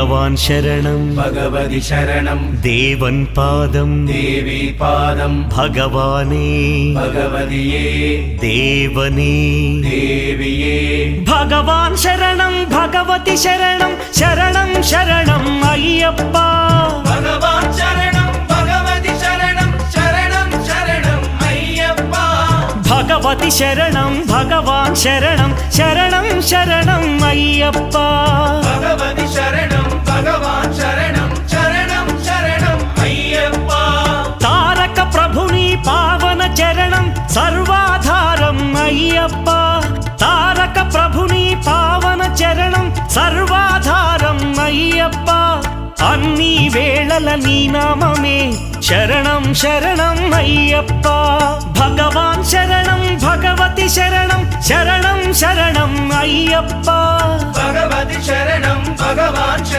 ഭഗവാൻ ശരണം ഭഗവതി ശരണം ദേവൻ പാദം ദേവി പാദം ഭഗവാനേ ഭഗവതിയേ ദേവനേ ദേവിയേ ഭഗവാൻ ശരണം ഭഗവതി ശരണം ശരണം ശരണം അയ്യപ്പ ഭഗവാൻ ശരണം ഭഗവതി ശരണം ശരണം ശരണം അയ്യപ്പ ഭഗവതി ശരണം ഭഗവാൻ ശരണം ശരണം ശരണം അയ്യപ്പ ഭഗവതി ശരണം ഭഗവാൻ ശരണം ശരണം ശരണം അയ്യപ്പ താരക ప్రభుని పావన చరణం సర్వాధారం అయ్యప్ప తారక ప్రభుని పావన చరణం సర్వాధారం అయ్యప్ప అన్ని వేళల నీ నామమే శరణం శరణం అయ్యప్ప భగవాన్ శరణం భగవతి శరణం శరణం శరణం అయ్యప్ప భగవతి శరణం భగవాన్